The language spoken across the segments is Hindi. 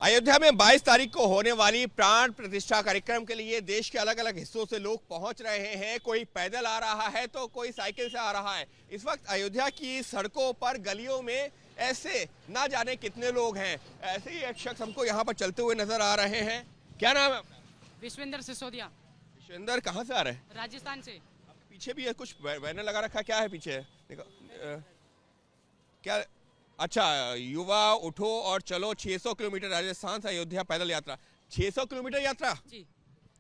अयोध्या में 22 तारीख को होने वाली प्राण प्रतिष्ठा कार्यक्रम के लिए देश के अलग अलग हिस्सों से लोग पहुंच रहे हैं। कोई पैदल आ रहा है तो कोई साइकिल से आ रहा है। इस वक्त अयोध्या की सड़कों पर गलियों में ऐसे ना जाने कितने लोग हैं। ऐसे ही एक शख्स हमको यहाँ पर चलते हुए नजर आ रहे हैं। क्या नाम है आपका? विश्वेंद्र सिसोदिया। विश्वेंद्र, कहाँ से आ रहे हैं? राजस्थान से। पीछे भी है कुछ बैनर लगा रखा, क्या है पीछे? देखो क्या, अच्छा, युवा उठो और चलो 600 किलोमीटर राजस्थान से अयोध्या पैदल यात्रा। 600 किलोमीटर यात्रा जी।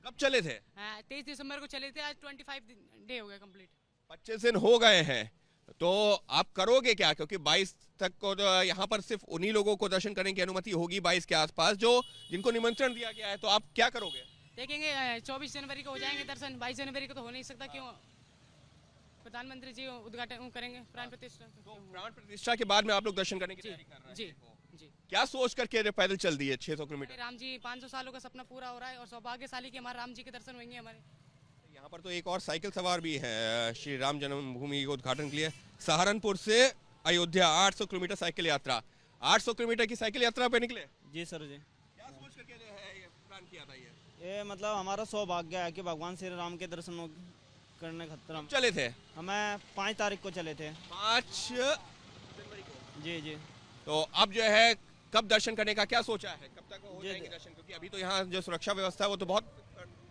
कब चले थे? 23 दिसंबर को चले थे। आज 25 डे हो गए कंप्लीट। 25 दिन हो गए हैं। तो आप करोगे क्या? क्योंकि 22 तक को तो यहाँ पर सिर्फ उन्हीं लोगों को दर्शन करने की अनुमति होगी 22 के आसपास जो जिनको निमंत्रण दिया गया है। तो आप क्या करोगे? देखेंगे 24 जनवरी को हो जाएंगे दर्शन। 22 जनवरी को तो हो नहीं सकता। क्यों? प्रधानमंत्री जी उद्घाटन करेंगे प्राण प्रतिष्ठा। तो प्राण प्रतिष्ठा के बाद में आप लोग दर्शन करने की तैयारी कर रहे हैं? जी जी। क्या सोच करके पैदल चल दिए 600 किलोमीटर? राम जी 500 सालों का सपना पूरा हो रहा है और सौभाग्यशाली कि हमारे राम जी के दर्शन होंगे हमारे। यहाँ पर तो एक और साइकिल सवार भी है श्री राम जन्मभूमि के उद्घाटन के लिए। सहारनपुर से अयोध्या 800 किलोमीटर साइकिल यात्रा। 800 किलोमीटर की साइकिल यात्रा पे निकले? जी सर जी। क्या सोच करके जो है ये प्लान किया था? ये मतलब हमारा सौभाग्य है कि भगवान श्री राम के दर्शन करने खतरा चले थे? हमें 5 तारीख को चले थे। 5 जनवरी को? जी जी। तो अब जो है कब दर्शन करने का क्या सोचा है? कब तक हो जाएंगे दर्शन? क्योंकि अभी तो यहाँ जो सुरक्षा व्यवस्था है वो तो बहुत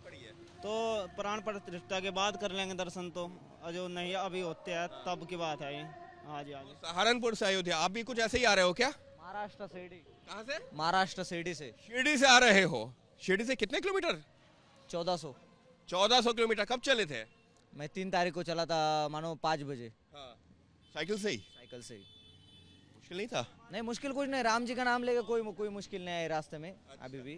कड़ी है। तो प्राण प्रतिष्ठा के बाद कर लेंगे दर्शन। तो जो नहीं अभी होते हैं तब की बात है ये। हाँ जी हाँ जी। सहारनपुर से अयोध्या आप भी कुछ ऐसे ही आ रहे हो क्या? महाराष्ट्र शिरडी। कहाँ से? महाराष्ट्र शिरडी से। शिरडी से आ रहे हो? शिरडी से कितने किलोमीटर? 1400। 1400 किलोमीटर। कब चले थे? मैं 3 तारीख को चला था मानो 5 बजे। हाँ। साइकिल से ही? साइकिल से ही। मुश्किल नहीं था? नहीं मुश्किल कुछ नहीं। राम जी का नाम लेके कोई मुश्किल नहीं है रास्ते में। अभी भी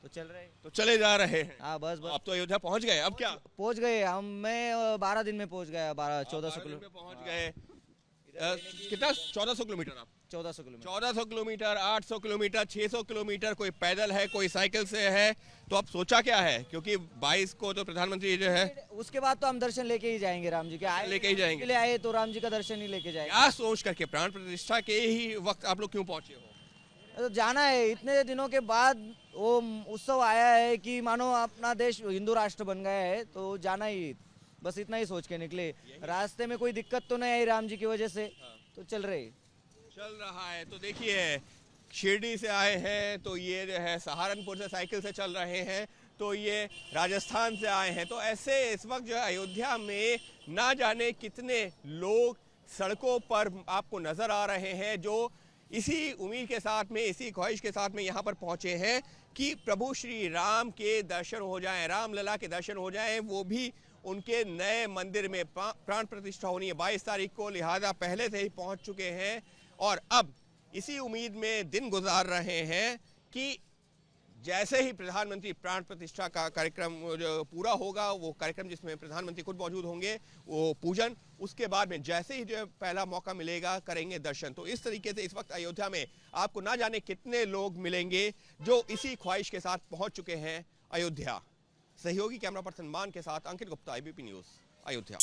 तो चल रहे। तो चले जा रहे हैं। हाँ बस बस। अब तो अयोध्या पहुंच गए। अब क्या? पहुंच गए हम। मैं 12 दिन में पहुंच गया। 1400 किलोमीटर पहुंच गए। कितना? 1400 किलोमीटर। आप 1400 किलोमीटर। 1400 kilometre, 800 kilometre, 600 kilometre. कोई पैदल है, कोई साइकिल से है। तो अब सोचा क्या है? क्योंकि 22 को तो प्रधानमंत्री जो है उसके बाद तो हम दर्शन लेके ही जाएंगे राम जी के। आए लेके ही जाएंगे। ले आए तो राम जी का दर्शन ही लेके जाएंगे। क्या सोच करके प्राण प्रतिष्ठा के ही वक्त आप लोग क्यों पहुंचे हो? तो जाना है। इतने दिनों के बाद वो उत्सव आया है कि मानो अपना देश हिंदू राष्ट्र बन गया है तो जाना ही। बस इतना ही सोच के निकले। रास्ते में कोई दिक्कत तो नहीं आई राम जी की वजह से। तो चल रहा है। तो देखिए शिरडी से आए हैं तो ये जो है सहारनपुर से साइकिल से चल रहे हैं। तो ये राजस्थान से आए हैं। तो ऐसे इस वक्त जो है अयोध्या में ना जाने कितने लोग सड़कों पर आपको नजर आ रहे हैं जो इसी उम्मीद के साथ में, इसी ख्वाहिश के साथ में यहाँ पर पहुँचे हैं कि प्रभु श्री राम के दर्शन हो जाएं, रामलला के दर्शन हो जाएं। वो भी उनके नए मंदिर में प्राण प्रतिष्ठा होनी है 22 तारीख को। लिहाजा पहले से ही पहुँच चुके हैं और अब इसी उम्मीद में दिन गुजार रहे हैं कि जैसे ही प्रधानमंत्री प्राण प्रतिष्ठा का कार्यक्रम जो पूरा होगा, वो कार्यक्रम जिसमें प्रधानमंत्री खुद मौजूद होंगे, वो पूजन, उसके बाद में जैसे ही जो है पहला मौका मिलेगा करेंगे दर्शन। तो इस तरीके से इस वक्त अयोध्या में आपको ना जाने कितने लोग मिलेंगे जो इसी ख्वाहिश के साथ पहुंच चुके हैं अयोध्या। सहयोगी कैमरा पर्सन मान के साथ अंकित गुप्ता, ABP न्यूज़, अयोध्या।